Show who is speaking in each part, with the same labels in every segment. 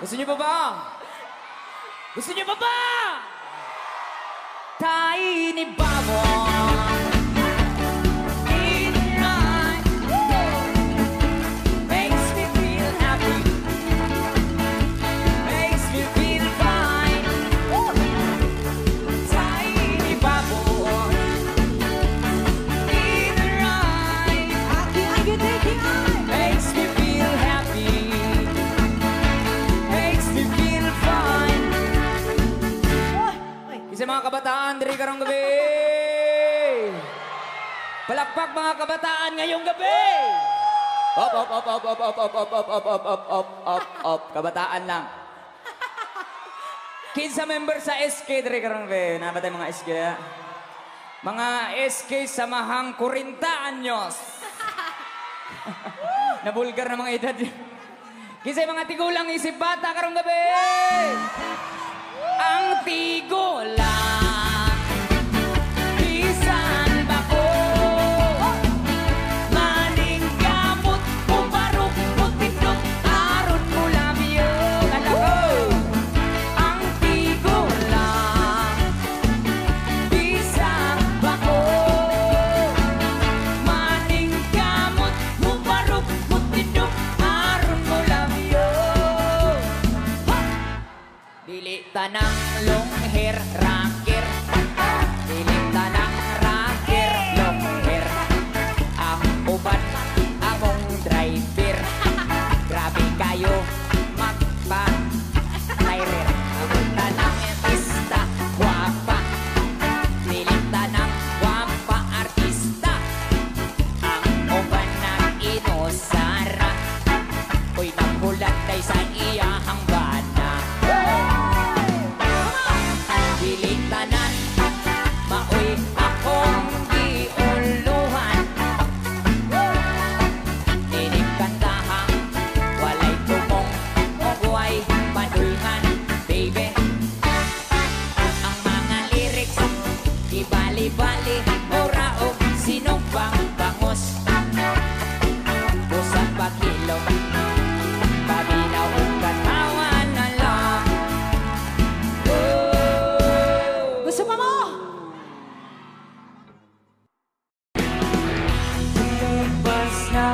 Speaker 1: Gusto niyo pa ba? Gusto niyo pa ba? Tiny Babon. Isa mga kabataan, diri karong gabi. Palakpak mga kabataan ngayong gabi. Op, op, op, op, op, op, op, op, op, op, op, op, op, op, kabataan lang. Kinsa member sa SK diri karong gabi. Nabatay mga SK. Mga SK samahang 40 anyos. Nabulgar na mga edad. Kinsa mga tigulang isip bata karong gabi. Ang tigulang bisan bako maning gamot umarok putindot aron mo labyo kalako. Ang tigulang bisan bako maning gamot umarok putindot aron mo labyo. Dili tanang long hair rocker, dili tanang rocker long hair. Ang uban among driver, grabe kayo magpa-tirer. Ang tanang artista guwapa, dili tanang guwapa artista. Ang uban ng inosara, uy nagulat day sa iyahang bana. Tanan, maoy akong giuluhan. Inig kantahang walay tumong o buhay padulhan, baby. Ang mga lyrics, ibali-bali, mura o sinumpang bangos. Usang pagkilong, paminaw o katawan na lang. Gusto pa mo? Lumpas na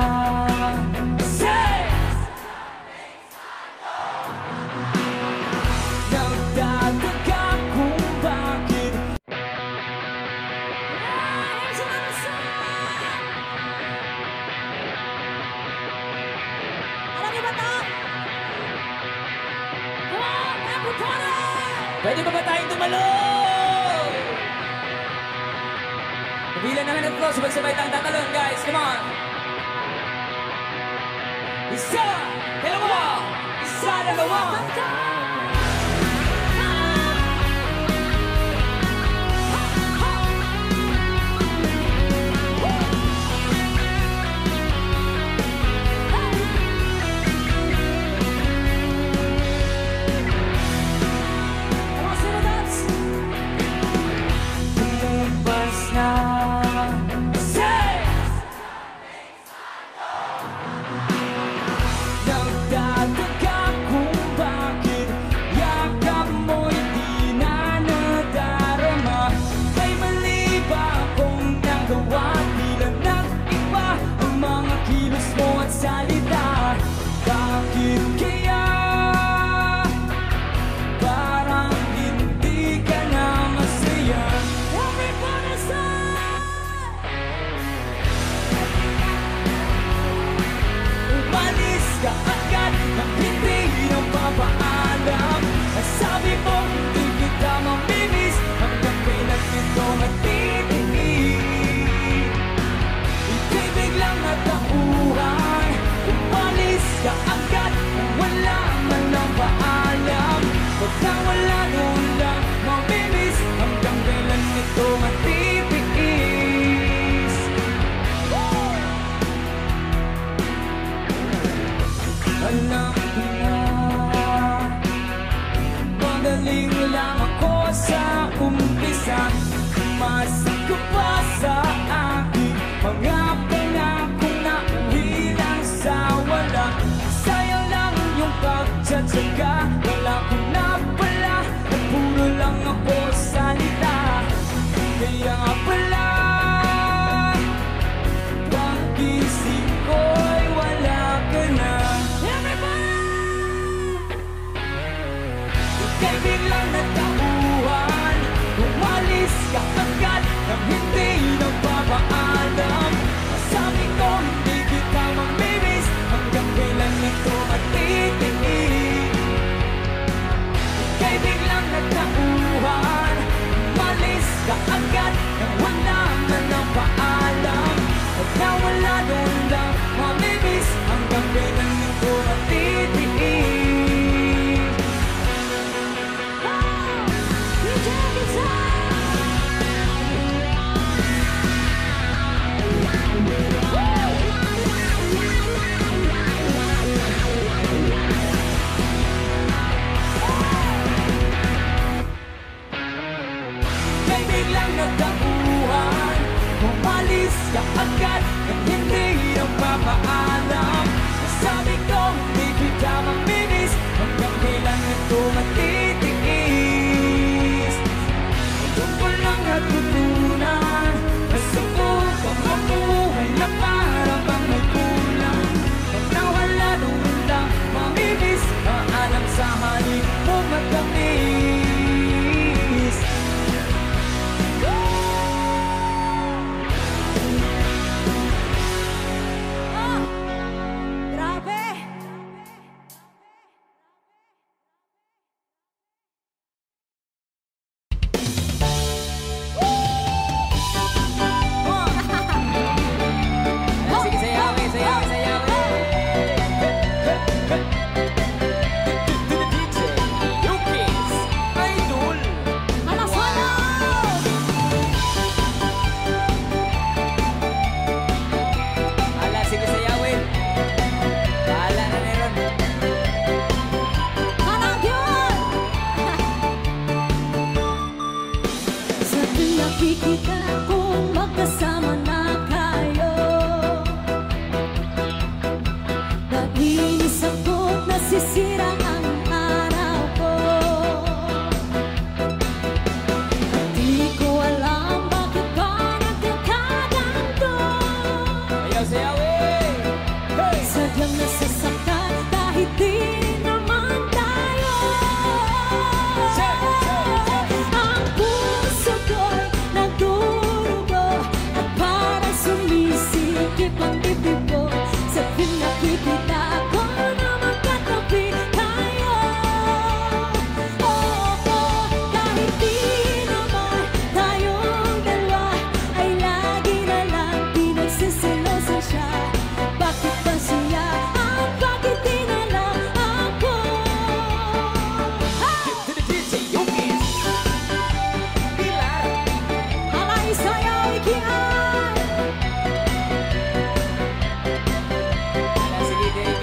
Speaker 1: nagdadaga kung bakit
Speaker 2: Alam niyo ba ito? Come on, everybody!
Speaker 1: Pwede ba ba tayong tumalo? Kabilan naman ito, sabay-sabay tayong tatalon, guys. Come on! Isa, dalawa, isa, dalawa. Lumpas na nagdadaga kung bakit yakap mo'y di na nadarama. May mali ba akong nagawa? Tila ng iba ang mga kilos mo at salita. Bakit kaya parang hindi ka na masaya?
Speaker 2: Everybody say!
Speaker 1: Umalis ka agad nang hindi nang papaalam. Sabi mo, di kita mamimiss hanggang kailan ito matitigil. Ika'y biglang natauhan. Umalis ka agad nang wala man lang paalam. Pagka wala noon lang mamimiss hanggang kailan ito matitiis. Alam ko na magaling lang ako sa umpisa. Masiko pa sa aking mga pangakong nauwi lang sa wala. Sayang lang yung pag nagtsatsaga, wala ko na pala, at puro lang ako salita. Kaya nga pala, pag-isip ko'y wala ka na. Ika'y biglang nagtauhan, umalis ka agad nang hindi nagpapaalam. Sabi ko hindi kita mamimiss, hanggang kailan ito matitiis. Ika'y biglang nagtauhan, umalis ka agad nang wala man ang paalam. At nawala doon lang mamimiss, hanggang kailan ito matitiis. Kay biglang nagtauhan, umalis ka agad nang hindi nagpapaalam. Sabi ko hindi kita mamimiss, hanggang kailan ito matitiis. Doon ko lang natutunan, nasubukan mabuhay na para bang may kulang. Pag nawala doon lang mamimiss, maalam sa halip mo matamis.
Speaker 2: Grabe!
Speaker 1: Sige, sayawin, sayawin, sayawin. DJ Yukis Idol.
Speaker 2: Alasana!
Speaker 1: Ala, sige, sayawin. Bahala na meron.
Speaker 2: Manang yun! Sa tuwing nakikita kong magkasama na kayo, naiinis ako't nasisira ang araw ko. Di ko alam bakit ba nagkakaganto.
Speaker 1: Ayaw, sayawin. Hey!
Speaker 2: Sadyang nasasaktan kahit di naman tayo. Ang puso ko'y nagdurugo at parang sumisikip ang dibdib ko. Sa tuwing nakikita ko na magkatabi tayo. Kahit di naman tayong dalawa ay lagi na lang pinagsisilosa siya. Bakit ba siya at bakit di na lang ako?
Speaker 1: To the DJ Yukis Pilar.
Speaker 2: Alay sayaw ikihan.
Speaker 1: Ala, sige, DJ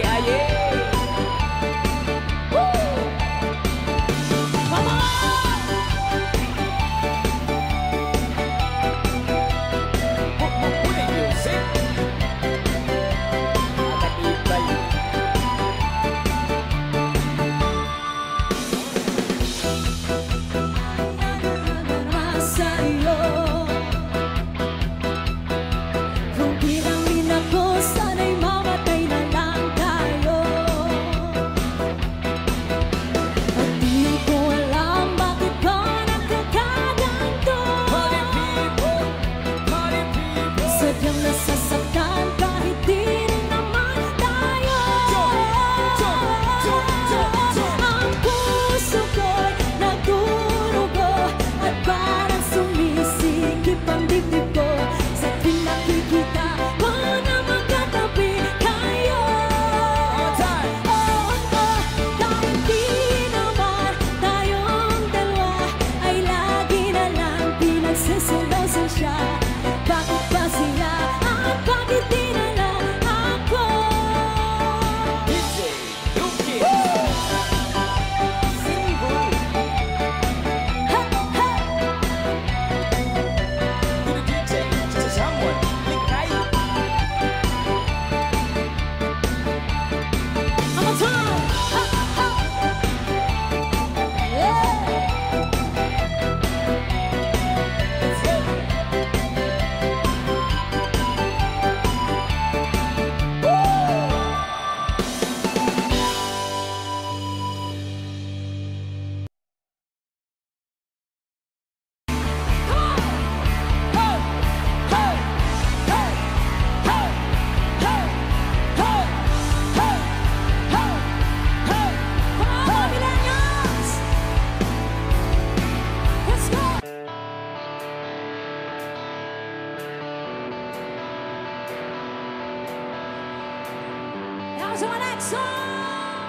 Speaker 2: song.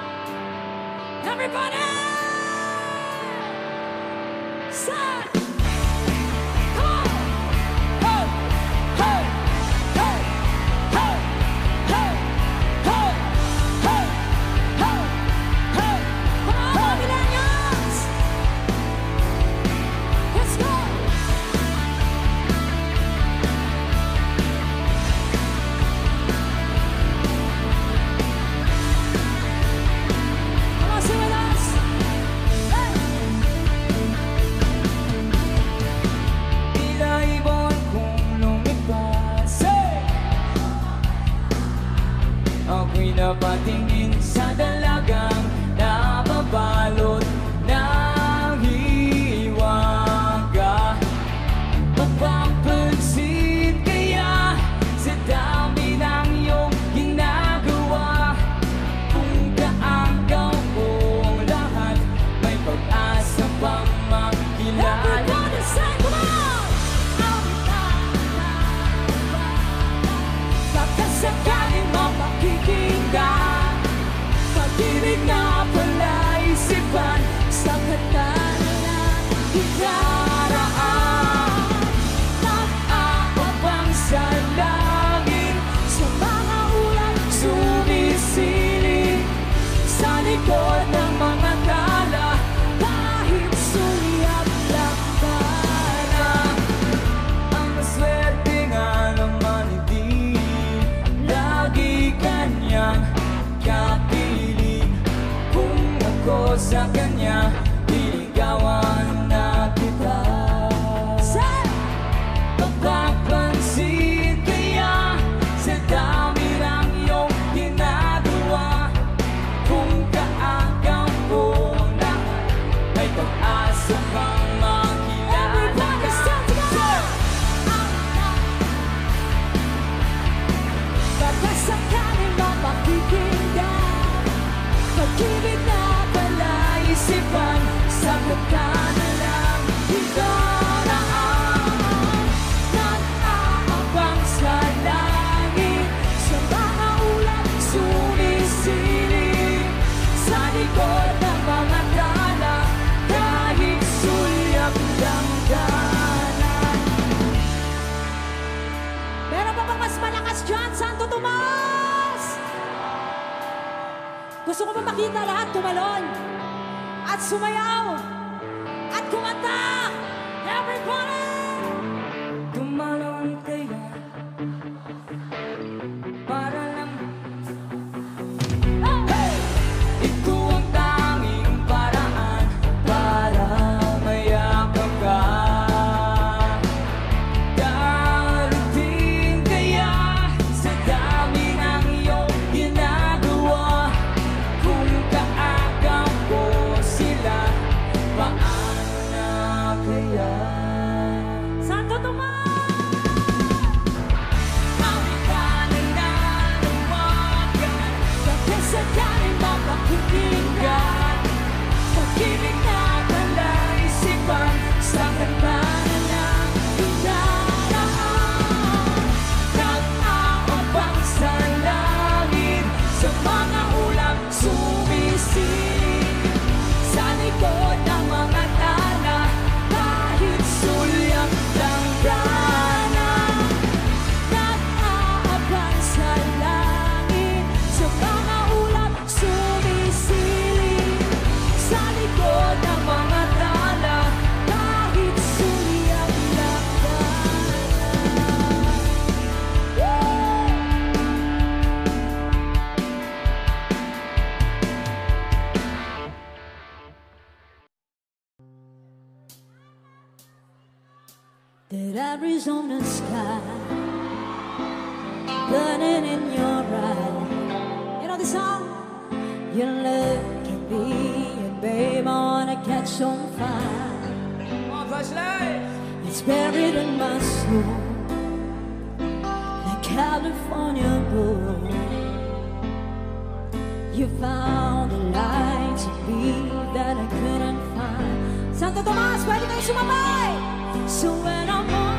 Speaker 2: Everybody! Set! Come on! Hey! Hey! Hey! Hey! Hey! Hey! Hey! Hey! Hey! Come on, millennials! Let's go! Come on, sing with us! Hey!
Speaker 1: Tila ibon kong lumipas, hey! Ako'y napatingin sa dalagang nababalot ng hiwaga. Mapapansin kaya sa dami ng iyong ginagawa, kung kaagaw kong lahat, may pag-asa pang makilala.
Speaker 2: Everybody say, come on!
Speaker 1: Baka sakaling mapakikinggan, pag-ibig na palaisipan sa katanalan ikaraan. Nag-aabang sa langit,
Speaker 2: Sa mga ulan,
Speaker 1: sumisilip sa likod ng mga tala,
Speaker 2: kahit sulyap lang
Speaker 1: para ang maswerte nga naman hindi lagi kanyang kapiling. Kung ako sa kanya, liligawan na kita.
Speaker 2: Say!
Speaker 1: Mapapansin kaya sa dami ng iyong ginagawa, kung kaagaw mo lahat, may pag-asa pang makilala
Speaker 2: Everybody stand together! Baka sakaling mapakikinggan, pag-ibig na
Speaker 1: palaisipan sa katanalang ikaraan. Nag-aabang sa langit,
Speaker 2: sa mga ulan,
Speaker 1: sumisilip sa likod ng mga tala, kahit sulyap lang kanan.
Speaker 2: meron pa bang mas malakas dyan, Santo Tomas? Gusto ko pa makita lahat tumalon at sumayaw at kumanta. Everybody!
Speaker 1: Tumalon kaya para lang
Speaker 2: Hey!
Speaker 1: ito ang tanging paraan para mayakap ka. Darating kaya sa dami ng iyong ginagawa, kung kaagaw ko sila, paano na kaya?
Speaker 2: Santo Tomas!
Speaker 1: Kami ka nananawagan,
Speaker 2: Bakit sakaling
Speaker 1: mapakikinggan, pag-ibig na palaisipan sa katanalang ikaraan. Nag-aabang sa langit, sa mga ulang sumisilip sa likod ng mga tala, kahit sulyap lang kanan.
Speaker 2: nag-aabang sa langit, sa mga ulap sumisilip
Speaker 1: Sa likod ng mga tala, kahit sulyap lang kanan.
Speaker 2: That Arizona sky burning in your eyes. You know the song? You look at me and babe, I wanna catch on fire.
Speaker 1: Come on, flashlight!
Speaker 2: It's buried in my soul, like California gold. You found a light to be that I couldn't find. Santo Tomas, pwede kayo sumabay! So when I'm on,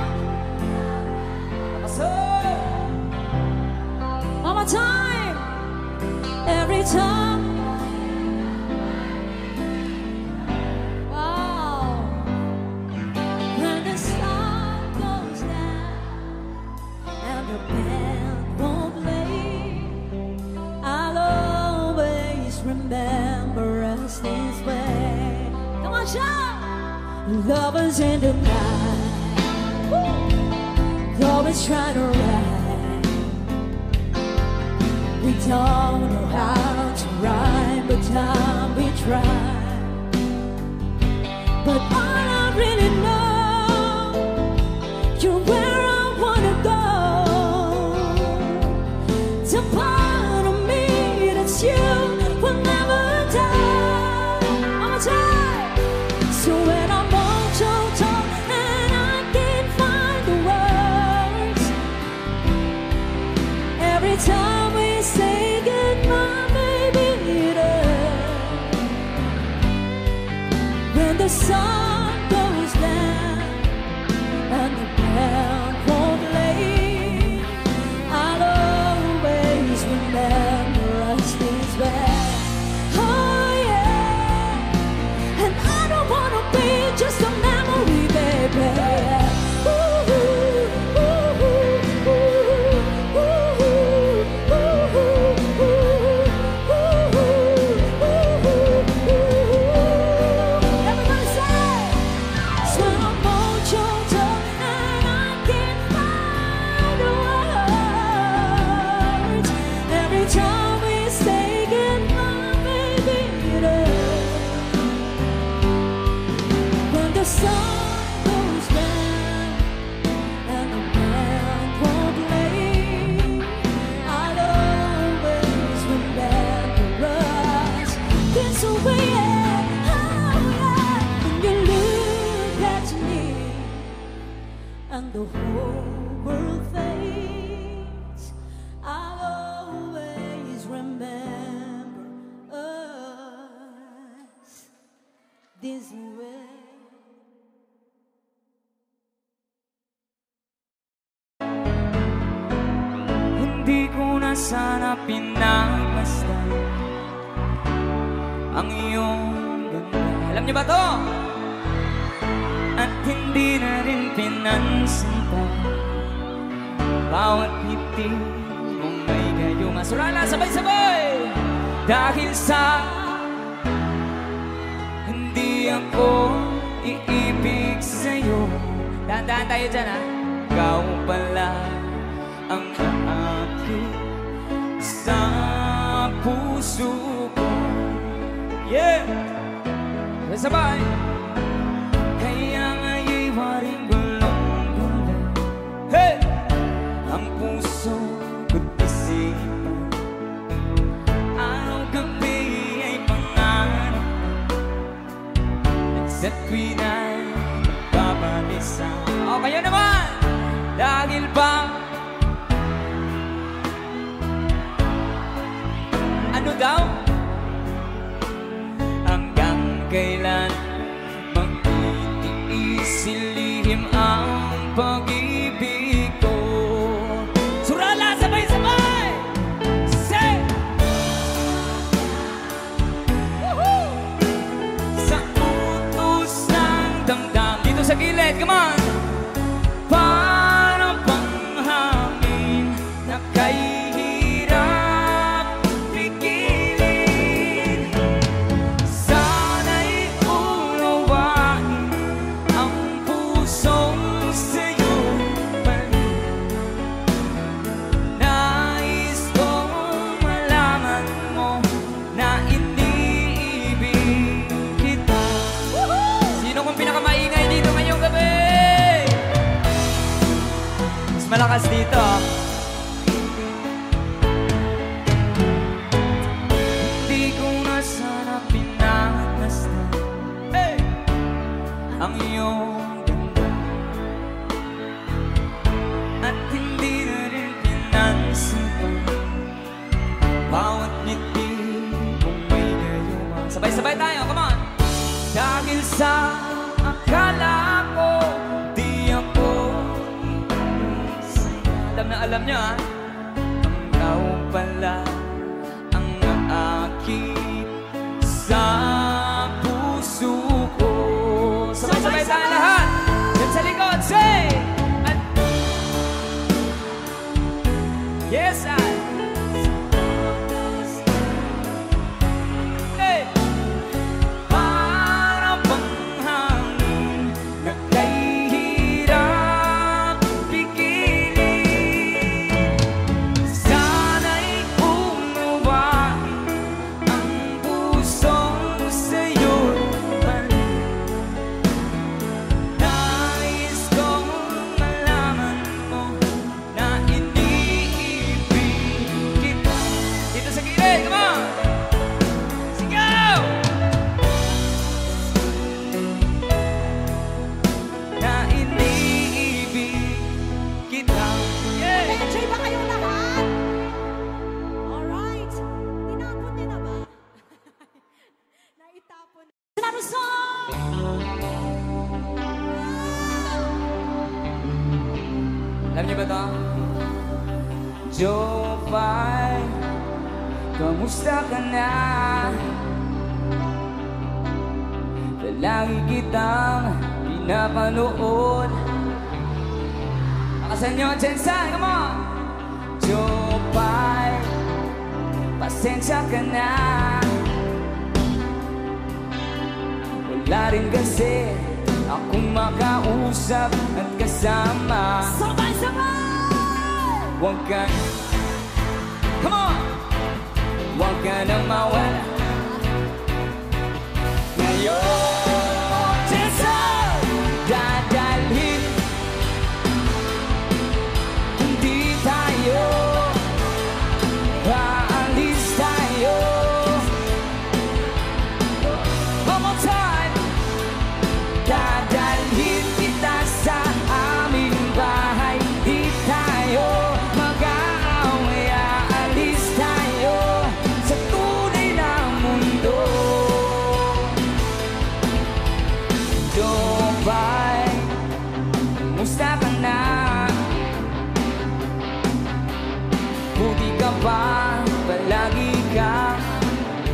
Speaker 2: one more time, every time. Wow. When the sun goes down and the band won't play, I'll always remember us this way. Come on, shout! Lovers in the night, always trying to ride. We don't know how to rhyme, but time we try. But all I really know, you're where I wanna go. The part of me that's you will never die. One more time. So when I'm all choked up and I can't find the words, every time we say goodbye, baby, it hurts. When the sun goes down and the band won't play, I'll always remember us this way. Oh yeah, and I don't wanna be just a memory, baby. Ooh, ooh, ooh, ooh, ooh, ooh, ooh, ooh, ooh. Everybody say, so I'm all choked up and I can't find the words. Every time we say goodbye, baby, it hurts. When the sun goes down and the band won't play, I'll always remember us this way. Oh yeah, when you look at me and the whole world fades, I'll always remember us this way.
Speaker 1: Hindi ko na sana pinagmasdan ang iyong ganda. Alam niyo ba to? At hindi na rin pinansinta bawat ngiti mong may gayuma. Surala, sabay-sabay! Dahil sa hindi ako iibig sa'yo. Dahan-dahan tayo dyan, ha? Ikaw pala ang aking sa puso ko. Yeah! Sabay! Kaya nga'y waring gulong-gulong, hey! Ang puso ko't isipan, araw-gabi ay pangarap at tuwina'y magbabalisa. O kayo naman! Dahil ba ano daw? Hanggang kailan magtitiis silihim ang pag-ibig ko? Surala, sabay-sabay! Say! Woohoo! Sa utos ng damdam dito sa gilid, come on! Parang panghangin na kay malakas dito. Hindi ko na sana pinagmasdan, hey! Ang iyong ganda. At hindi na rin pinansinpan bawat ngiti kung may gayuma. Sabay-sabay tayo, come on! Dahil sa akala ko di ako alam na alam niya, ikaw pala ang ba ito? Jopay, kamusta ka na? Lagi kitang pinapanood. Nakasan nyo, Jensen, come on! Jopay, pasensya ka na. Wala rin kasi akong makausap at kasama.
Speaker 2: Sabay-sabay!
Speaker 1: Huwag ka, come on! Huwag ka nang mawala ngayon. Dadalhin, hindi tayo aalis tayo. One more time. Dadalhin kita sa aming bahay. Di tayo mag-aaway, aalis tayo sa tunay na mundo. Jopay, kumusta ka na? Buti ka ba? Palagi kang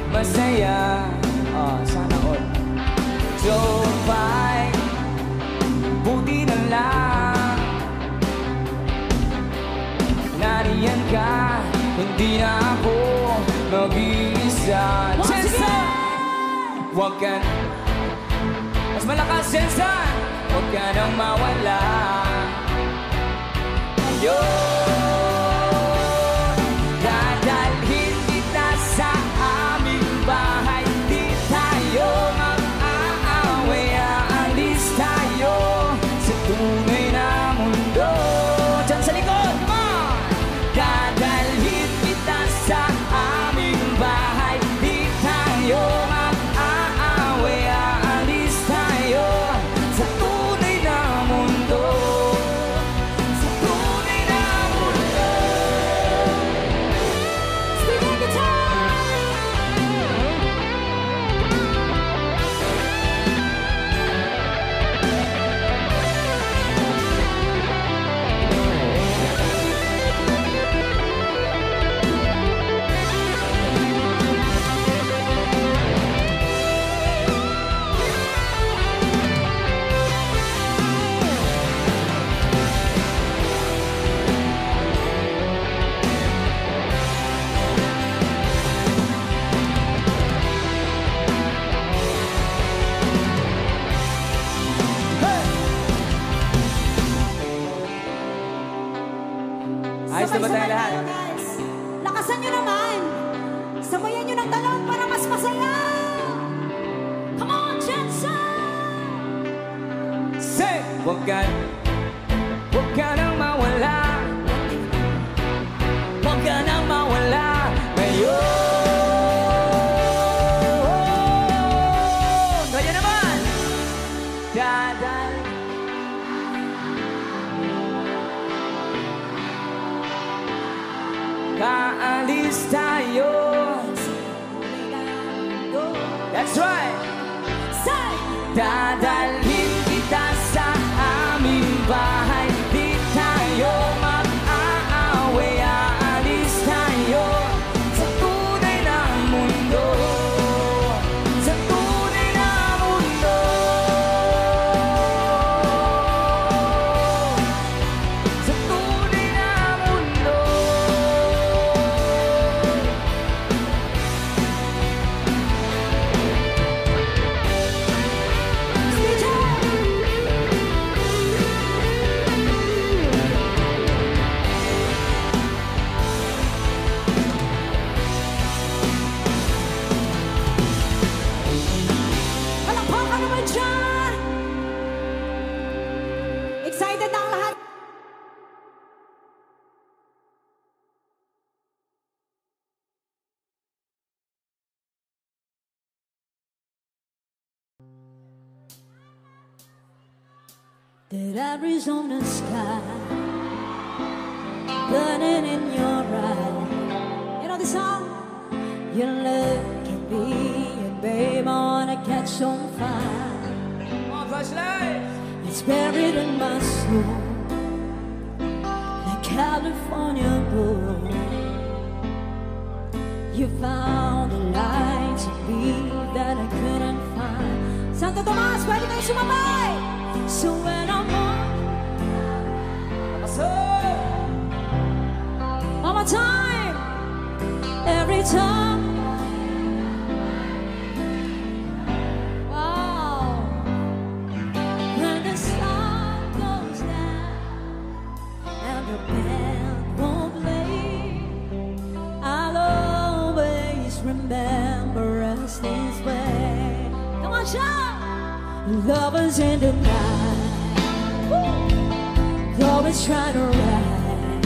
Speaker 1: masaya. Sana all. Jopay, buti na lang nariyan ka, hindi na ako mag-iisa. Jensen! Huwag ka, mas malakas, Jensen! Huwag ka nang mawala ngayon. Dadalhin kita sa aming bahay. Di tayo mag-aaway, aalis tayo sa tunay na mundo. Diyan sa likod, come on! Dadalhin kita sa aming bahay. Di tayo mag-aaway, aalis tayo sa tunay na mundo. Sa tunay na mundo.
Speaker 2: Speaking guitar!
Speaker 1: Ayos na ba tayo
Speaker 2: Sabay-sabay
Speaker 1: lahat?
Speaker 2: tayo, guys. Lakasan nyo naman. Sabayan nyo ng talon para mas masaya. Come on, Jensen!
Speaker 1: Say! Huwag ka nang mawala. Huwag ka nang mawala ngayon. Kaya naman! Dadal. Kaalis tayo. That's right.
Speaker 2: Say!
Speaker 1: Dadalhin kita sa aming bahay. Di tayo mag-aaway, aalis tayo sa tunay na mundo. Sa tunay na mundo. Sa tunay na mundo.
Speaker 2: Palakpakan naman dyan! Excited ang lahat. That Arizona sky burning in your eyes. You know the song? You look at me and babe, I wanna catch on fire.
Speaker 1: Come on, flashlight.
Speaker 2: It's buried in my soul. California boy. You found a light to me that I couldn't find. Santo Tomas, pwede kayo sumabay. So when I'm on, one more time, every time. Wow. When the sun goes down and the band won't play, I'll always remember us this way. Come on, shout! Lovers in the night, always trying to ride.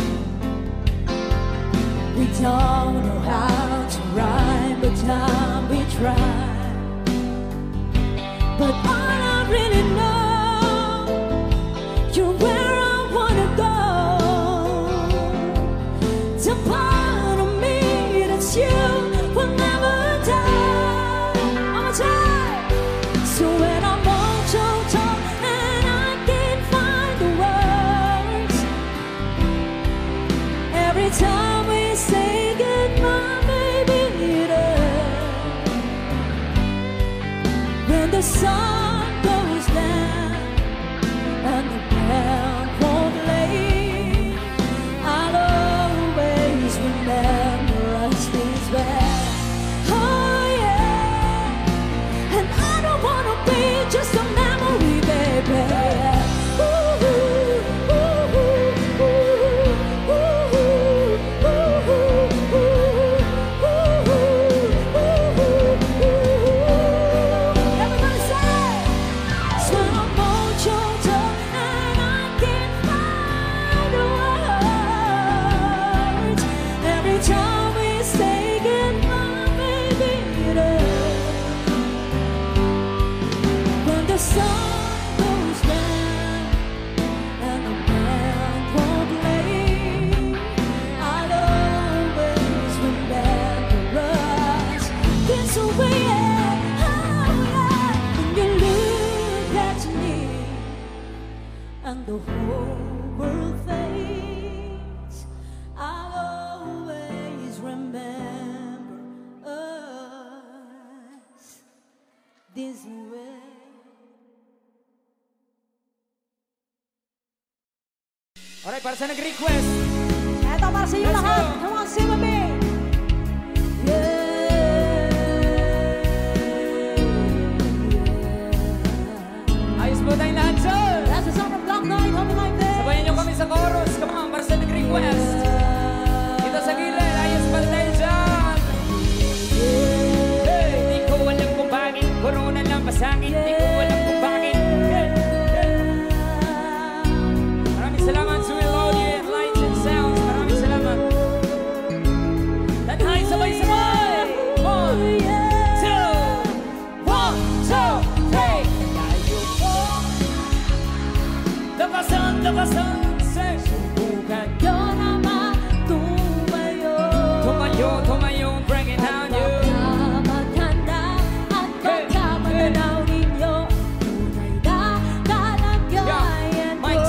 Speaker 2: We don't know how to rhyme, but time we try. But all I really know, you're where I wanna go. The part of me that's you will never die. One more time. So when I'm all choked up and I can't find the words, every time we say goodbye, baby, it hurts. When the sun goes down and the band won't play, I'll always remember us this way. Oh yeah, and I don't wanna be just a memory, baby. Ooh, ooh, ooh, ooh, ooh, ooh, ooh, ooh. Everybody say, so when I'm all choked up and I can't find the words, every time we say goodbye, baby, it hurts. When the sun goes down and the band won't play, I'll always remember us this way. Oh yeah, when you look at me and the whole world fades, I'll always remember us this way.
Speaker 1: Alright, para sa nag-request,
Speaker 2: Eto para sa iyo
Speaker 1: Let's
Speaker 2: lahat.
Speaker 1: go.
Speaker 2: Come on, sing with me.
Speaker 1: ayos po tayong lahat, sir.
Speaker 2: That's the song of Black Knight, Homie Like This.
Speaker 1: Sabayan nyo kami sa chorus. Come on, para sa nag-request. Dito sa gilid, ayos pa tayo dyan. Hey, di ko alam kung bakit corona lang pasangit. Di ko alam kung bakit. Hey, hey. Maraming salamat sa Melodian Lights and Sounds. Maraming salamat. Tanhay, sabay-sabay. 1, 2, 3. Tayo po. Lakasan, say. Subukan.
Speaker 2: Yun naman, tumayo.
Speaker 1: Tumayo, break it down, you.
Speaker 2: Baka maghanda at baka mananaw ninyo. Tunay na kalagayan ko.
Speaker 1: Mic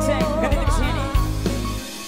Speaker 1: check. Ganito kasi yan eh.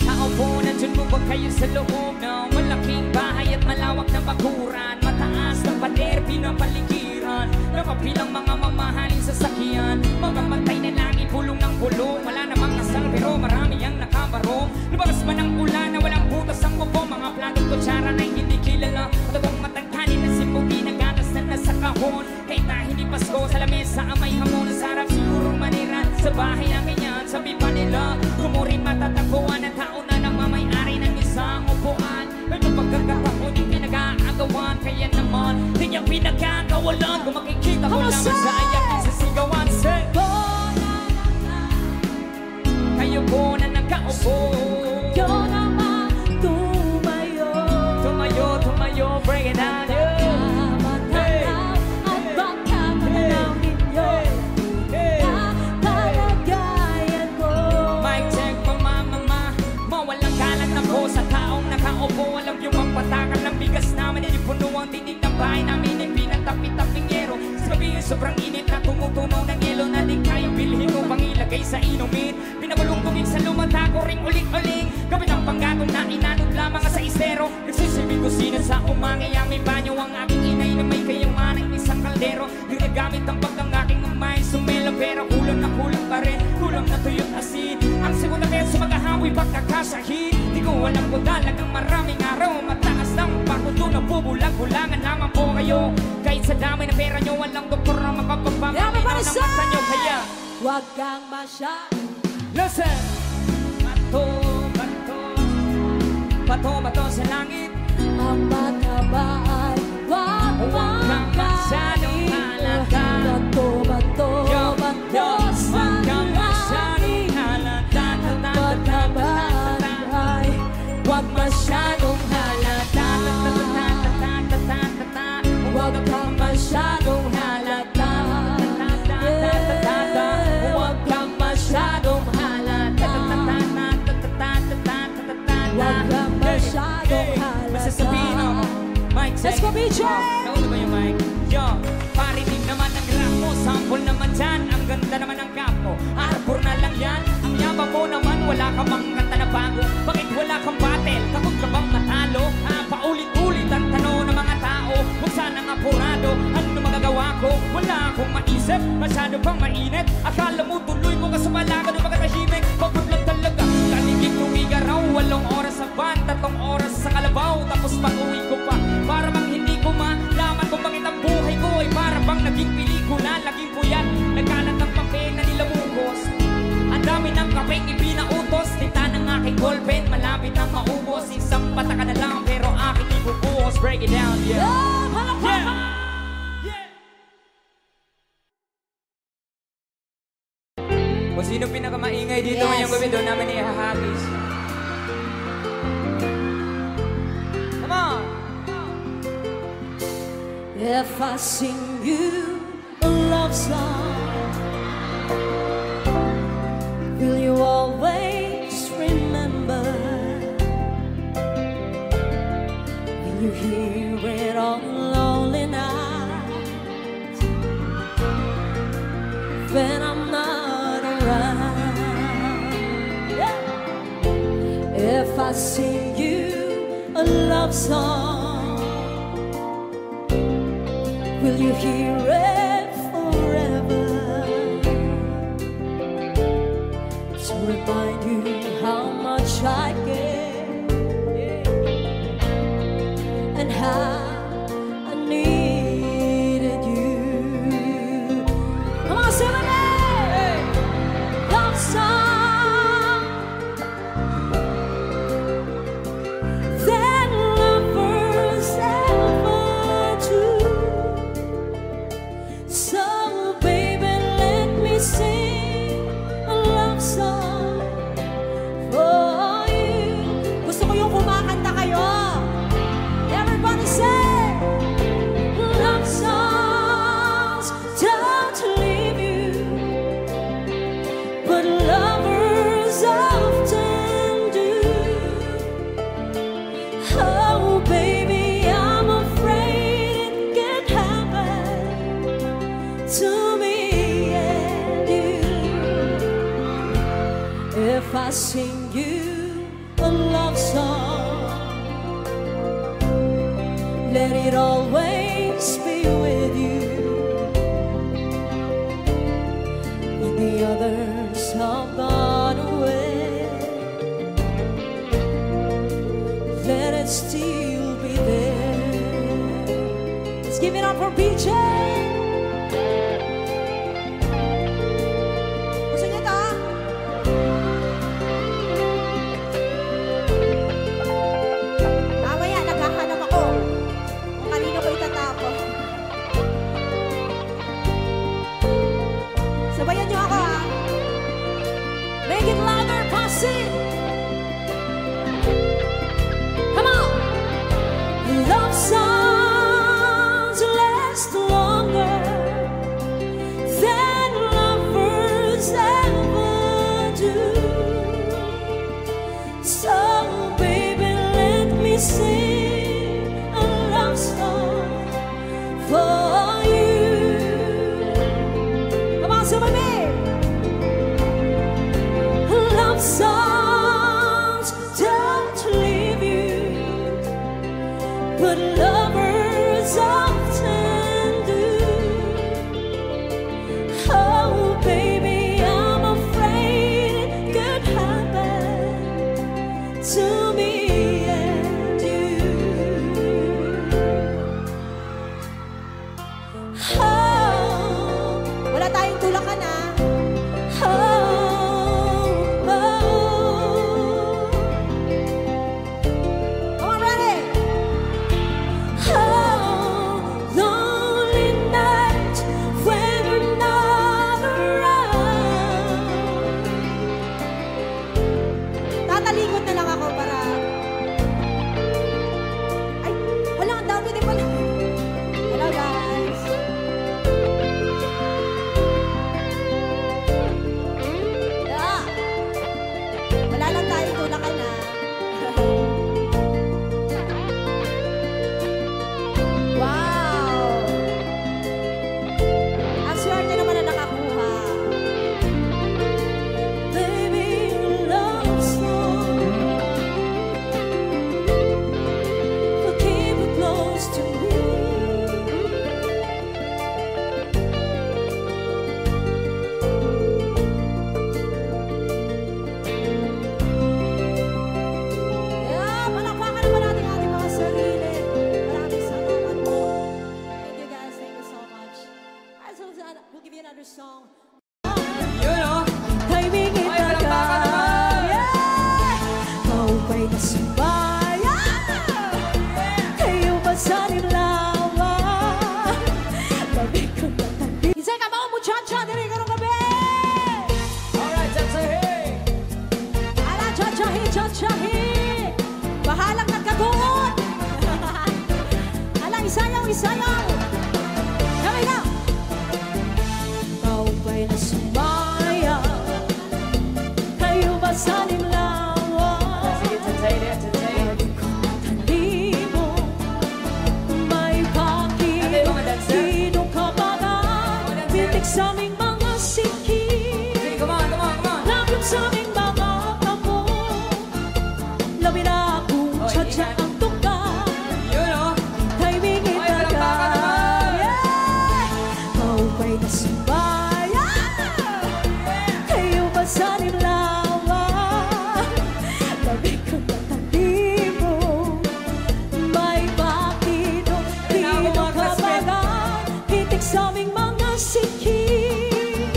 Speaker 1: Tao po, nandyan mo ba kayo sa loob ng malaking bahay at malawak na bakuran? Mataas ng pader, pinapaligiran. Nakapilang mga mamahaling sasakyan. Mga matay na langit, pulong ng pulong. Wala namang kasal pero marami ang nakabarong. Lumakas man ang ulan na walang butas ang kubo. Mga platong kutsara na hindi kilala. Matagong matangkanin na simputi na gatas na nasa kahon. Kahit na hindi Pasko sa lamesa ang may hamon. Sarap sigurong maniran sa bahay ng ganyan. Sabi pa nila, kumurin matatagpuan ang tao na namamayari ng isang upuan. May mapagkakataon yung pinag-aagawan. Kaya naman, di niya pinagkakawalan. Kung makikita ko naman sa ayak sa sigawan. Say, kayo po na nagkaupo.
Speaker 2: Yun naman, tumayo.
Speaker 1: Tumayo, break it down, yeah.
Speaker 2: Baka maghanda at baka mananaw ninyo.
Speaker 1: Hey.
Speaker 2: Kalagayan ko.
Speaker 1: Mic check, mama. Mawalang kalat na po sa taong nakaupo. Alam yung magpatakan ng bigas namin. Inipuno ang tinig ng bahay namin. Pinatapit-taping yero. Sabi yung sobrang init na tumutunaw ng yelo na di kayang bilhin o pang ilagay sa inumin. na malunggugin sa lumanta ko ring uling-uling. Kapit ang panggatong na inanod lamang sa isero. Nagsisilbing kusina sa umangi, aming banyo ang aking inay na may kayamanan isang kaldero. Ginagamit ang pagkang aking umay sumela pero kulang na kulang pa rin, kulang na tuyot asin. Ang segunda beso maghahawi pagkakasahid. Di ko alam ko talagang maraming araw mataas ng pakuto na bubulag-bulangan lamang po kayo. Kahit sa dami na pera nyo, walang doktor na makapagpamalinaw ng mata nyo. Kaya
Speaker 2: huwag kang masyado.
Speaker 1: listen! Bato, bato, bato, bato sa langit.
Speaker 2: Ang mataba ay huwag kang
Speaker 1: masyadong halata.
Speaker 2: Bato, bato, bato sa langit. Ang mataba ay huwag masyadong halata. Huwag kang masyadong halata. Huwag kang masyadong halata. Huwag kang masyadong halata.
Speaker 1: Masasabihin ako, Mike,
Speaker 2: Let's go, BJ!
Speaker 1: Nauna ba yung mic? Yo, parinig naman ang rap mo. Sample naman dyan, ang ganda naman ang cap mo. Arbor na lang yan, ang yabang mo naman. Wala ka bang kanta na bago? Bakit wala kang battle? Takot ka bang matalo? Paulit-ulit ang tanong ng mga tao. Kung saan ang apurado, ano magagawa ko? Wala akong maisip, masyado pang mainit. Akala mo tuloy mo kasumalaga ng pagkatahimik. Pagod lang talaga, kaligid tumiga raw. 8 oras sa van, 3 oras sa kalabaw. Tapos pag-uwi ko pa, para bang hindi ko malaman kung bakit ang buhay ko ay para bang naging pelikula, laging puyat. Nagkalat ang papel na nilamukos. Ang dami ng kapeng ipinautos. Tinta ng aking ballpen, malapit ang maubos. Isang pataka na lang pero aking ibubuhos. Break it down, yeah. Yeah. Kung sino pinakamaingay dito ngayong gabi, doon namin ihahagis. Come on!
Speaker 2: If I sing you a love song, will you always remember? Will you hear it on lonely nights when I'm not around? Yeah. If I sing you a love song, will you hear it forever? To remind you how much I care and how I needed you. Come on, sing it! Love song that lovers ever do. So baby, let me sing a love song for you. Gusto ko yung kumakanta kayo. Everybody say, love songs don't leave you, but lovers often do. Oh baby, I'm afraid it can happen to me and you. If I sing you a love song, let it always be with you. When the others have gone away, let it still be there. Let's give it up for BJ. Gusto niyo ito? Mamaya, naghahanap ako kung kanino ko itatapos. Sabayan niyo ako, ha? Make it louder, Posse! Come on! Love songs last longer than lovers ever do. So baby, let me sing a love song for you. Come on, sing with me. song.
Speaker 1: Yun o.
Speaker 2: Timing itaga. Yeah! Maupay na sumaya. Kayo ba sa nilawa? Gabi ko na tabi. Isay ka mga muchacha, diri ka nung gabi.
Speaker 1: Alright, chachahi.
Speaker 2: Ala, chachahi, chachahi. Bahalang nagkatuon. Ala, isayaw, isayaw. Kami na. Maupay na sumaya. Kayo ba sa nilawa?
Speaker 1: Sige, chachahi din, chachahi.
Speaker 2: Talimo, may pakino ka ba na? Bitik sa aming mga sikip.
Speaker 1: Sige, come on, come on, come on.
Speaker 2: Lapit sa aming mga kamo. Labi na akong tsadya ang tukar.
Speaker 1: Yun o.
Speaker 2: Timing itaga. Yeah! Maupay na sumaya. Kayo ba sa nilawa? Labi ko na talimo. May pakino ka ba na? Hitik sa aming mga sikip.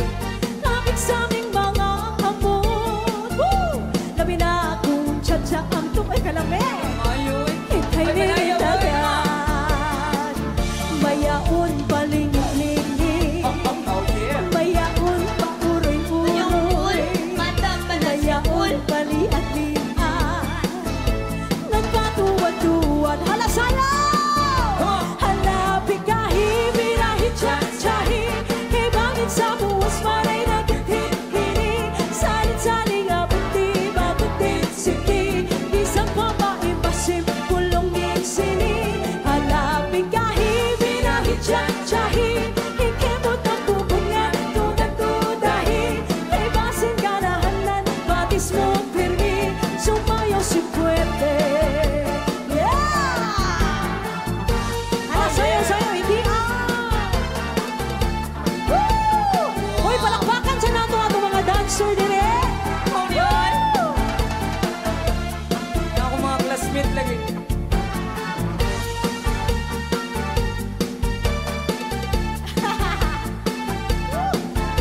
Speaker 2: Lapit sa aming mga kamot. Woo! Labi na akong tsadya ang tukay kalami.
Speaker 1: Ayun.
Speaker 2: Timing itaga. Mayaon paling-lingi.
Speaker 1: Oh, yeah.
Speaker 2: Mayaon pauroy-uroy. Mayaon pali-at-lian. Nagpatuwad-tuwad. Hala sayaw! Hala pigahi, birahi, tsahi. Kay bangit sa buwas, maray nagkitihini. Salit-saling abuti, babuti, siki. Bisang pa maibasim, kulongin sini. Hala pigahi, birahi, tsahi. Ikemot ang bubungan, tudag-tudahi. Kay basin ganahanan, batis mo pirmi. Sumayaw si Puwete. Yeah! Hala, sayaw-sayaw, hindi Woo! Hoy, palakpakan sa nato ato mga dancer dire.
Speaker 1: Oh, yun. Ako mga classmate lagi.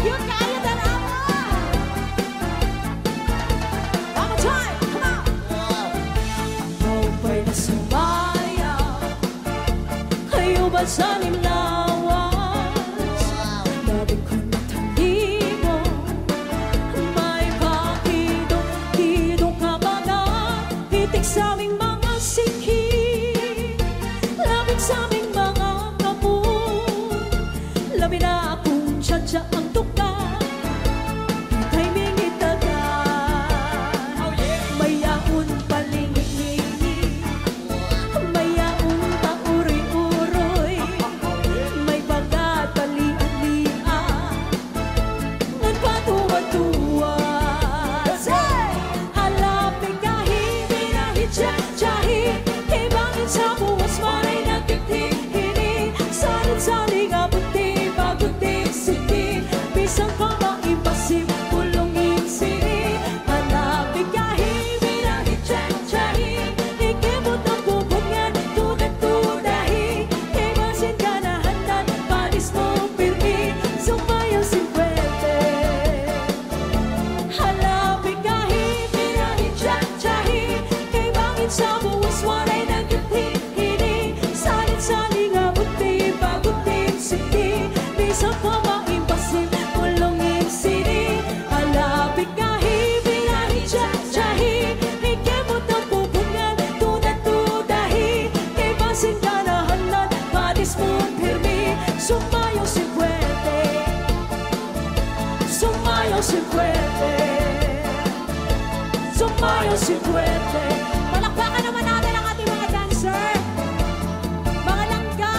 Speaker 2: Yun kaya dalawa. One more time, come on. Maupay na sumaya. Kayo ba sa nimlawas? Labi ko na talimo. May pakidong ka ba na? Hitik sa aming mga sikip. Lapit sa aming mga kamot. Labi na akong tsadya ang tukar. Timing itaga.
Speaker 1: Oh, yeah.
Speaker 2: Mayaon paling-lingi. Mayaon pauri-uroy. May bagat pali-alian. Nagpatuwad-tuwad. Say! Hala pigahi, birahi, tsahi. Kay bangit sa buwas, maray nagkitihini. Salit-saling abuti, baguti, siki. Bisang pa maibasim, kulongin sini. Hala pigahi, birahi, tsahi. Ikemot ang bubungan, tudag-tudahi. Kay basin ganahanan, panis mo pirmi. Sumayaw si Puwete. Hala pigahi, birahi, tsahi. Kay bangit sa buwas, waray nagkitihini. Salit-saling abuti, bagutin, siki. Bisang pa maibasim, kulongin sini. Hala pigahi, birahi, tsahi. Ikemot ang bubungan, tudag-tudahi. Kay basin ganahanan, panis mo pirmi. Sumayaw si Puwete. Sumayaw si Puwete. Sumayaw si Puwete. Palakpakan naman natin ang ating mga dancer. Mga langga,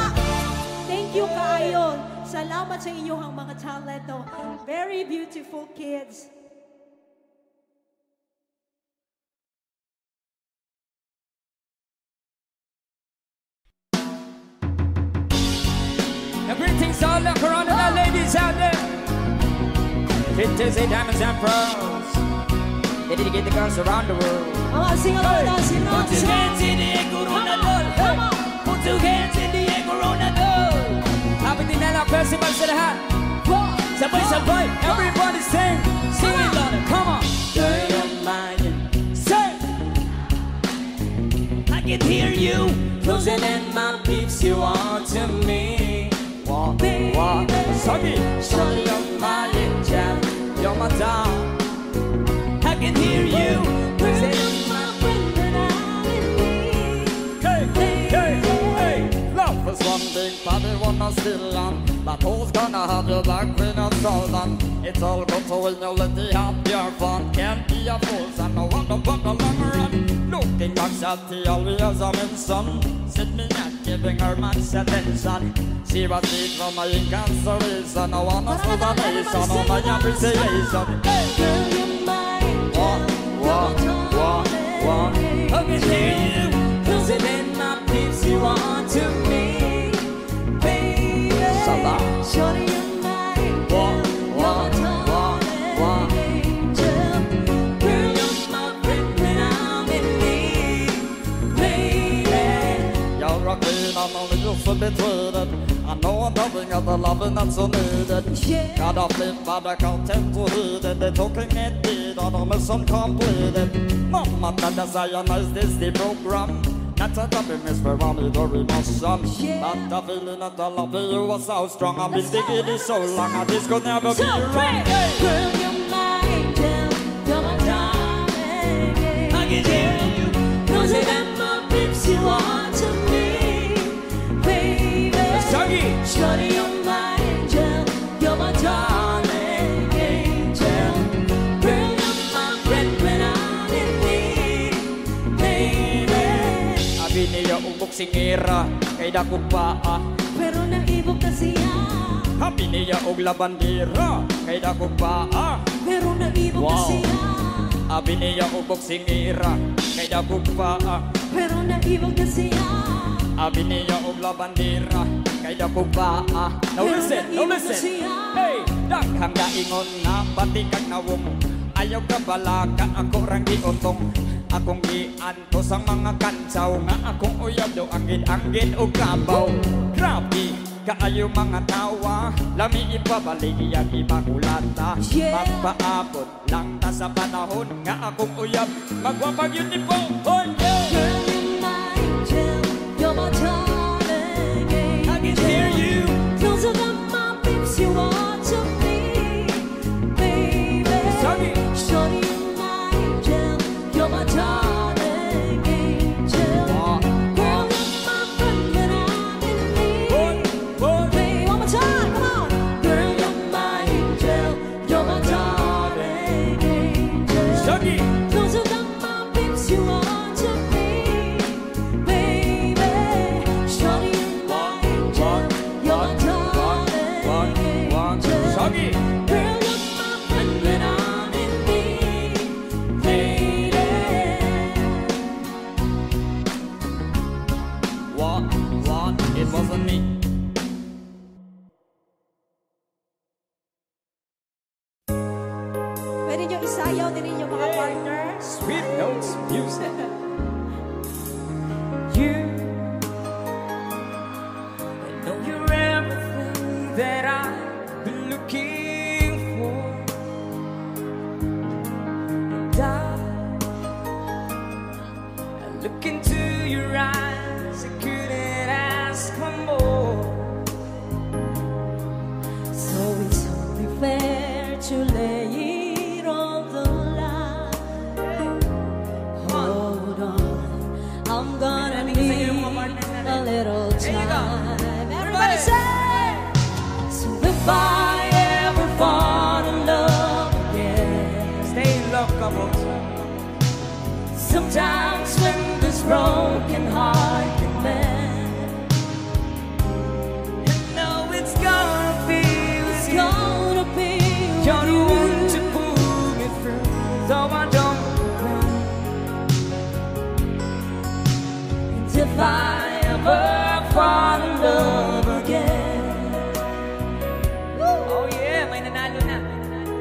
Speaker 2: thank you kaayon. Salamat sa inyong mga talento. Very beautiful kids.
Speaker 1: Now greetings all around the ladies out there. It is a diamonds and pearls. Dedicate the girls around the world.
Speaker 2: Mga singalong na sinong.
Speaker 1: Put your hands in the air, Corona Dol. Put your hands in the air, Corona Dol. Happy Dinala Festival sa lahat.
Speaker 2: 1,
Speaker 1: Sabay-sabay, everybody sing. Sing it louder, come on. Girl, you're mine. Say, I can hear you closing in my peeps. You want to me. Walk, walk, Soggy. Shorty, you're my angel. You're my dog. I can hear you. Say,
Speaker 3: There's one big body wanna steal on, but who's gonna have your back when it's all done? It's all good to when you let the have your fun. Can't be a fool, so no one to put the long run. Looking back at the always a mention. Sit me not giving her much attention. She was big from my incarceration. I wanna see the nation of my appreciation.
Speaker 2: Girl, you're mine.
Speaker 1: I can hear you closing in my peeps. You want to me.
Speaker 2: Shorty, you're mine. Angel. Girl, you're my friend when I'm in need, baby.
Speaker 3: You're a queen, I'm only used to be treated. I know I'm loving of the loving that's so needed.
Speaker 2: Yeah.
Speaker 3: Got a flip, but I can't tend to read it. They're talking it deed, I don't miss completed. Mama, Dada, Zionize this the program. Not a happiness for me, very much son. Not a feeling that I love you was so strong. I've been thinking this so long, and this could never be wrong.
Speaker 2: Girl, you're my angel, you're my darling.
Speaker 1: I can hear you
Speaker 2: closing in my peeps. You want to me, baby.
Speaker 1: Soggy.
Speaker 2: Shorty, you're my angel, you're my darling angel. Girl, you're my friend when I'm in need, baby.
Speaker 3: Abiniya ubok singira, kay dakog paa.
Speaker 2: Pero naibog ka siya.
Speaker 3: Abiniya og labandira, kay dakog paa.
Speaker 2: Pero naibog ka
Speaker 3: Wow.
Speaker 2: siya.
Speaker 3: Abiniya ubok singira, kay dakog paa.
Speaker 2: Pero naibog ka siya.
Speaker 3: Abiniya og labandira, kay dakog paa. Now
Speaker 2: Pero
Speaker 3: listen, now
Speaker 2: naibog ka
Speaker 3: listen.
Speaker 2: siya.
Speaker 3: Hey, daghang gaingon nga pati kag nawong. Ayaw ka balaga, ako rang giotong. Akong gianto sang mga kansaw nga akong uyab daw anggid-anggid o kabaw. Grabe, kaayo mga tawa, lami ipabalik iyang imakulata.
Speaker 2: Yeah.
Speaker 3: Magpaabot lang ta sa panahon nga akong uyab, magwapag yun ni po. Oh, yeah.
Speaker 2: Girl, you're my angel, you're my darling angel.
Speaker 1: I can hear you.
Speaker 2: Closer than my lips, you want to me, baby.
Speaker 1: Soggy.
Speaker 2: Shorty, you're my angel, you're my darling angel. Girl, you're my friend when I'm in need. Baby, one more time, come on. Girl, you're my angel, you're my darling angel.
Speaker 1: Soggy.
Speaker 2: Closer than my lips, you want to me, baby. Shorty, you're my angel, you're my darling angel.
Speaker 1: Soggy.
Speaker 2: Girl, you're my friend when I'm in need, lady.
Speaker 3: What, it wasn't me.
Speaker 2: Pwede nyo isayaw din ninyo mga partners.
Speaker 1: Sweet Notes Music. You, I know you're everything that I've been looking for. And I look into your eyes, I couldn't ask for more.
Speaker 2: So it's only fair to lay it on the line. Hold on, I'm gonna need a little time. Everybody say! So if I ever fall in love again,
Speaker 1: Stay in love, couples.
Speaker 2: sometimes when this broken heart can mend,
Speaker 1: You know it's gonna be
Speaker 2: it's
Speaker 1: with you.
Speaker 2: gonna be
Speaker 1: You're the
Speaker 2: with
Speaker 1: one
Speaker 2: you.
Speaker 1: to pull me through, so I don't run.
Speaker 2: And if I ever fall in love again,
Speaker 1: Oh yeah, may nanalo na.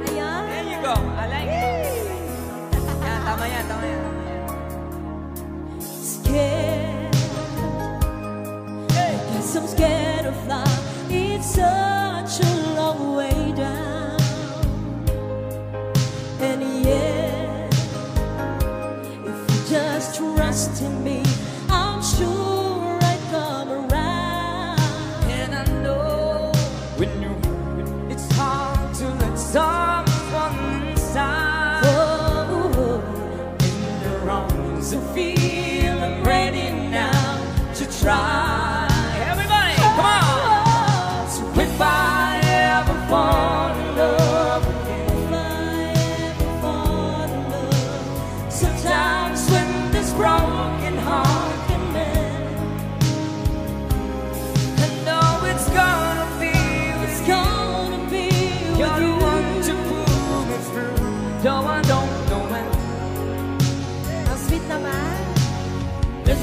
Speaker 2: ayan.
Speaker 1: There you go, I like it. Yan, tama yan, tama yan.
Speaker 2: Scared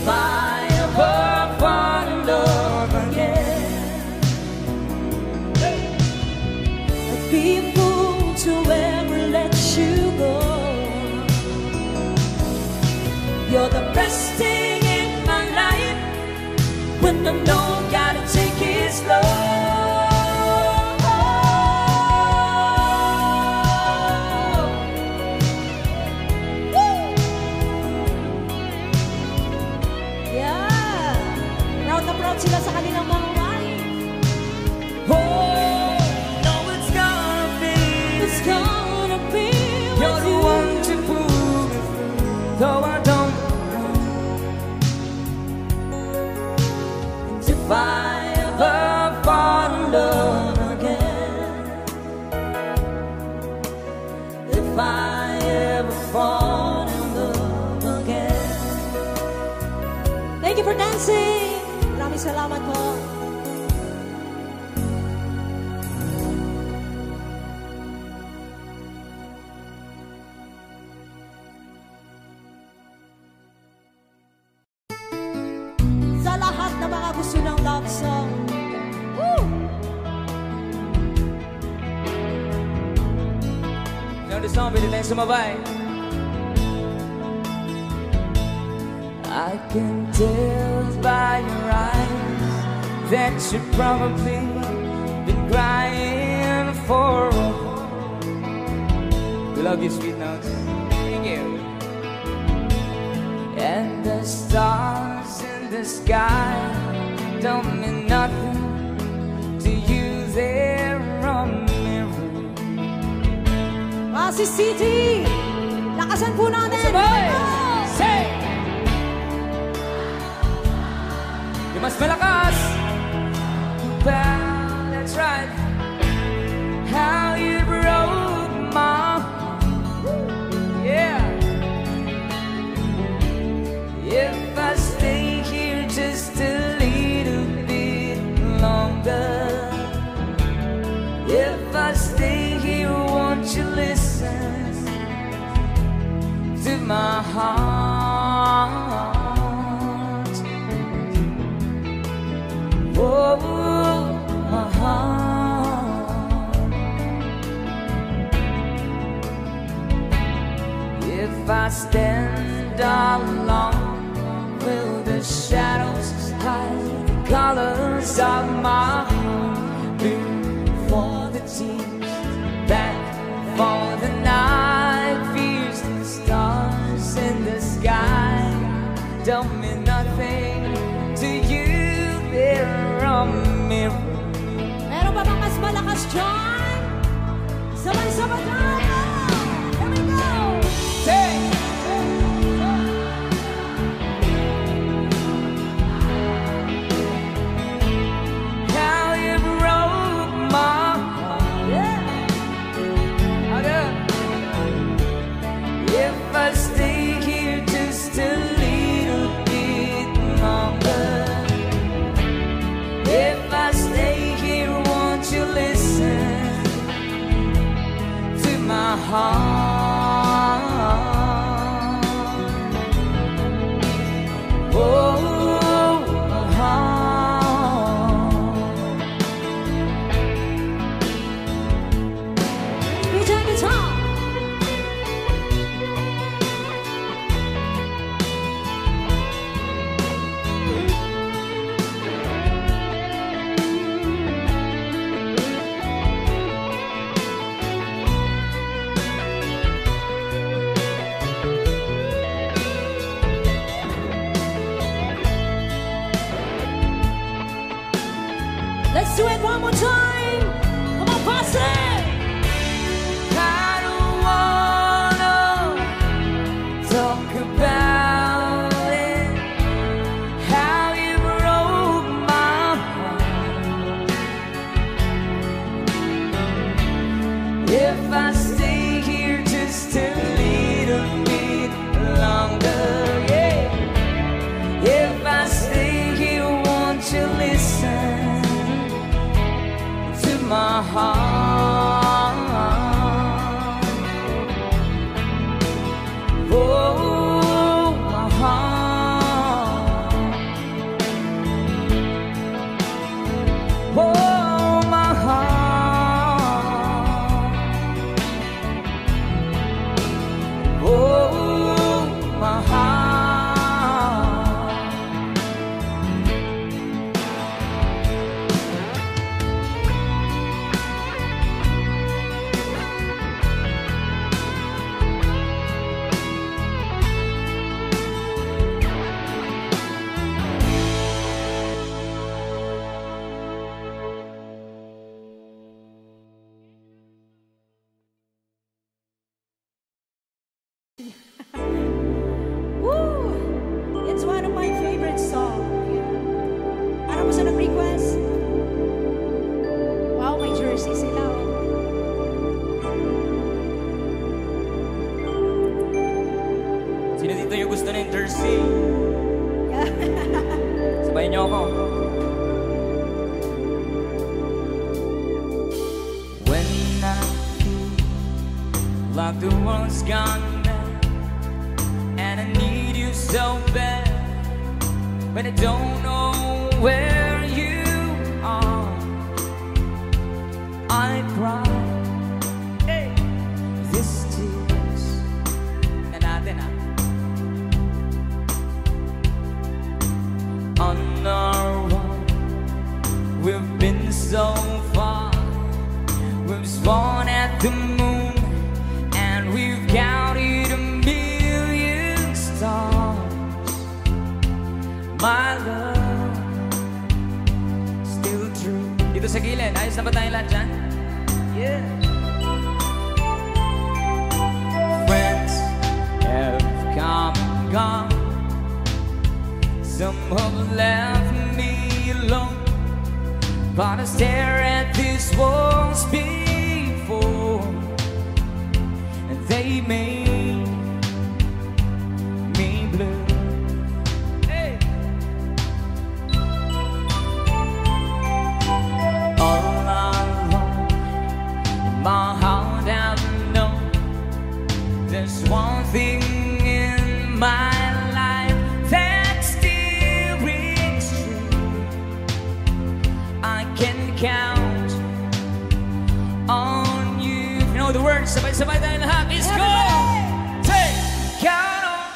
Speaker 1: If I ever fall in love again,
Speaker 2: I'd be a fool to ever let you go.
Speaker 1: you're the best thing in my life. When I know gotta take it slow.
Speaker 2: Sila sa kanilang mga wife.
Speaker 1: Oh, no, it's gonna be you're the one to prove it through. Though I don't know. And if I ever fall in love again, if I ever fall in love again.
Speaker 2: Thank you for dancing. Maraming salamat po. Sa lahat ng mga gusto ng love song. Woo!
Speaker 1: Know the song, pwede tayong sumabay. I can tell by your eyes that you've probably been crying for a while. We love you, sweet notes. Thank you. And the stars in the sky don't mean nothing to you. They're a mirror.
Speaker 2: Si City, lakasan po natin.
Speaker 1: Sabay! Say! Mas malakas. Well, that's right. How you broke my heart. Yeah. If I stay here just a little bit longer, if I stay here, won't you listen to my heart? Oh, my heart. If I stand all alone, will the shadows hide the colors of my heart? Before the tears that fall the night, fears the stars in the sky don't mean nothing to you. They're a mirror.
Speaker 2: Meron pa bang mas malakas dyan? Sabay-sabay tayo! Here we go!
Speaker 1: Say! How you broke my heart.
Speaker 2: Yeah!
Speaker 1: If I stay here just a little bit longer, if I stay here, won't you listen to my heart? Oh, my heart.
Speaker 2: DJ guitar! Let's do it one more time! Come on, pass it!
Speaker 1: I don't wanna talk about it, how you broke my heart. If I stay here just a little bit longer, yeah. If I stay here, won't you listen to my heart? Oh, my heart. letter C. Sabayin niyo ako. When I feel like the world's gone mad and I need you so bad, but I don't know where you are, I cry. Hey, this tears na natin on our own. We've been so far. We've spawned at the moon and we've counted 1,000,000 stars. My love, still true. Dito sa gilid, ayos na ba tayong lahat dyan? Yeah. Friends have come and gone. Some have left me alone, but I stare at these walls before, and they made me blue. Hey. All alone in my heart I know there's one thing in my life that's still rings true. I can count on you. You know the words, sabay-sabay tayo lahat. Let's go! Take, count on.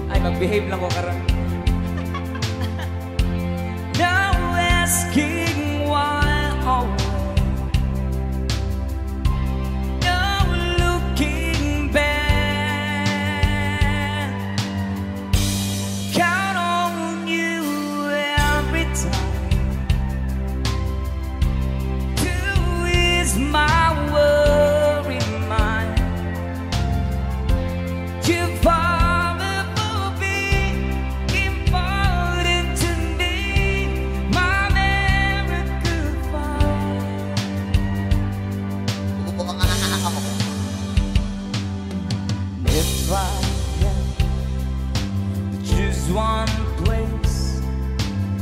Speaker 1: Ay, mag-behave lang ko karon. Now asking why, oh, now looking back. Count on you every time to ease my worry mind. You've always been important to me, my miracle fire. If I had to choose one place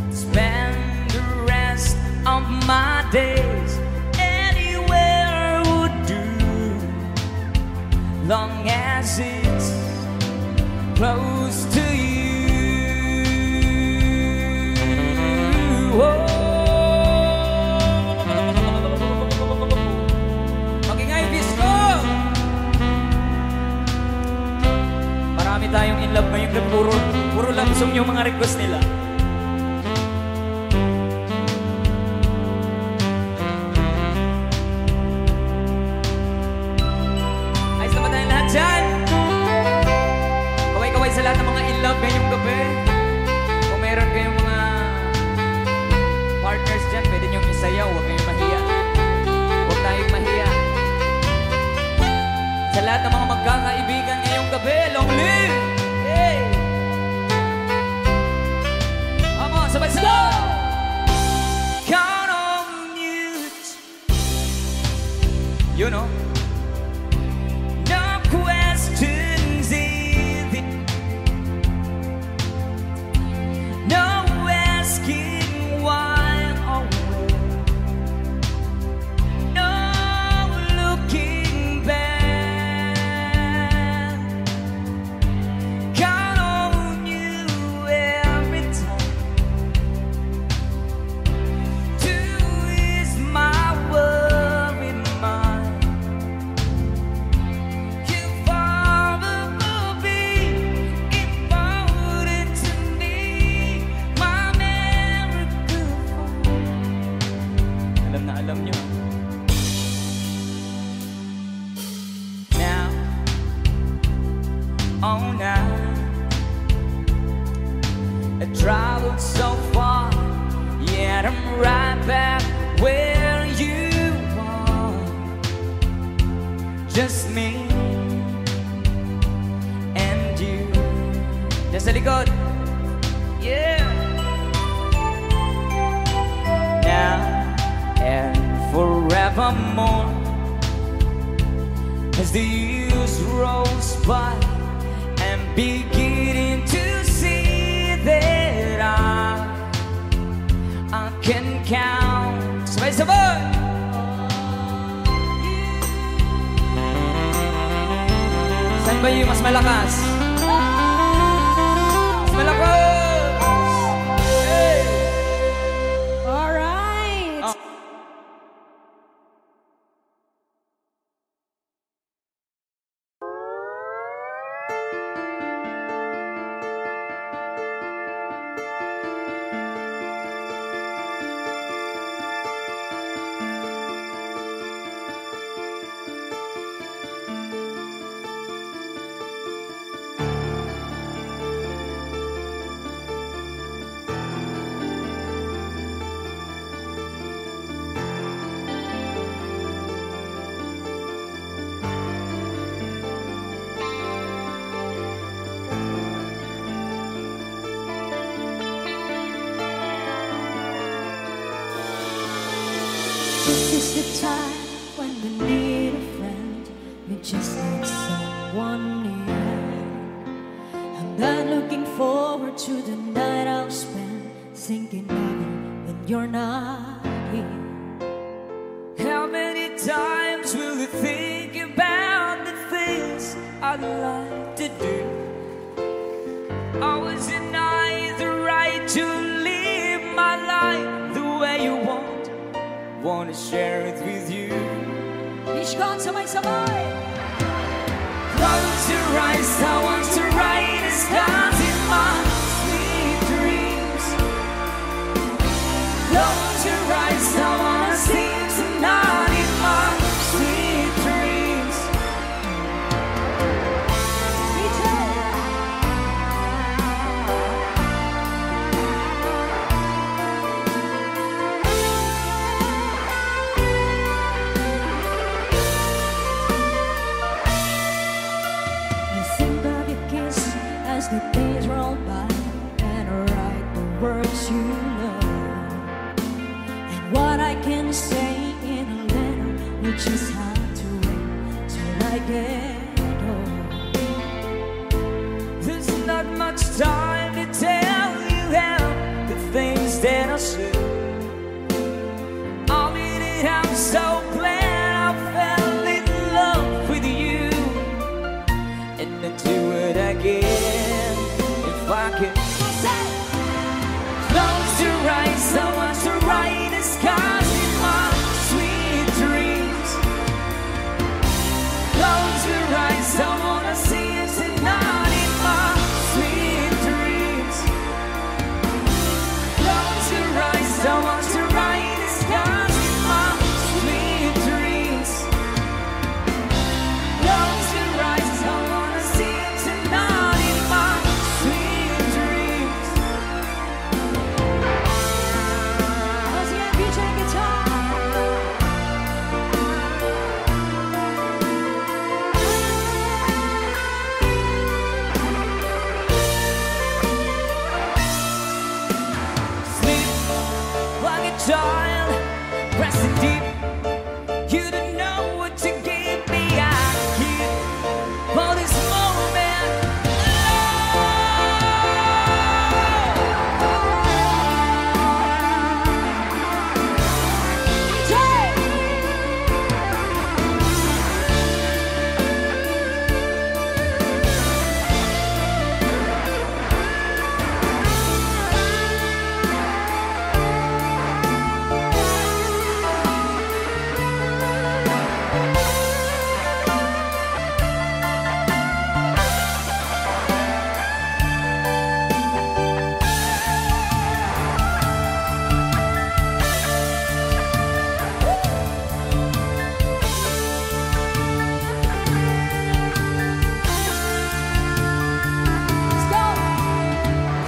Speaker 1: to spend the rest of my days, anywhere would do, long as it's close to you. Oh. Okay nga, Ibisco! Marami tayong in love ngayong gabi. Puro love song yung mga request nila. Ayos na ba tayong lahat dyan? Kaway-kaway sa lahat ng mga in love ngayong gabi. Kung meron kayong mga partners dyan, pwede niyong isayaw. Huwag kayong mahiya. Huwag tayong mahiya. Sa lahat ng mga magkakaibigan ngayong gabi, long live! Hey! Come on, sabay-sabay! Count on you. You know? No questions easy. No asking why or where. No looking back. Count on you every time to ease my worry mind. You've always been important to me, my miracle fire. Alam na alam nyo. Now, oh now, I traveled so far, yet I'm right back where you are. Just me and you. Just sa likod. Yeah. Now and forevermore, as the years rolls by, and beginning to see that I can count. Sabay-sabay! Saan ba yung mas malakas? Mas malakas! Hey!
Speaker 2: Alright! This is the time when we need a friend. We just need someone near. I'm not looking forward to the night I'll spend thinking of you when you're not here.
Speaker 1: How many times will you think about the things I'd like to do? Always deny the right to live my life the way you want to share it with you.
Speaker 2: Ishkan, sabay-sabay!
Speaker 1: Close your eyes, I want to write a stars in my sweet dreams. Close your eyes, I want to sing tonight in my sweet dreams.
Speaker 2: As the days roll by and I write the words you love, and what I can say in a letter, we just have to wait till I get home.
Speaker 1: There's not much time to tell you how the things that I said. All in it, I'm so glad I fell in love with you, and I'd do it again if I could. Close your eyes, I want to write the scars in my sweet dreams. Close your eyes, I want to see it tonight in my sweet dreams. Close your eyes, I want to write the scars in my sweet dreams. Close your eyes, I want to see it tonight in my sweet dreams.
Speaker 2: Once again, DJ guitar.
Speaker 1: Sleep like a child, resting deep. You don't know what to give me. I keep for this moment. Let's go.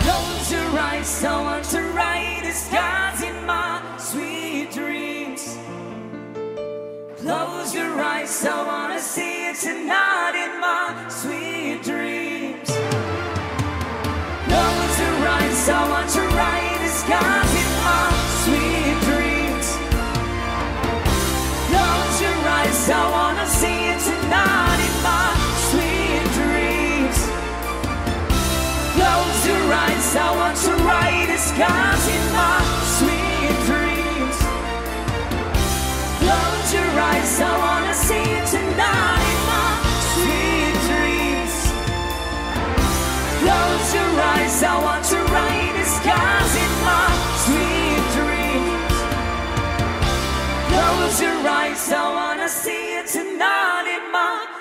Speaker 1: Close your eyes, I want to write the scars in my sweet dreams. Close your eyes, I want to see it tonight in my sweet dreams. Close your eyes, I want to write the scars in my sweet dreams. Close your eyes, I want to see it tonight want to write the skies in my sweet dreams. Close your eyes, I wanna see you tonight in my sweet dreams. Close your eyes, I want to write the skies in my sweet dreams. Close your eyes, I wanna see you tonight in my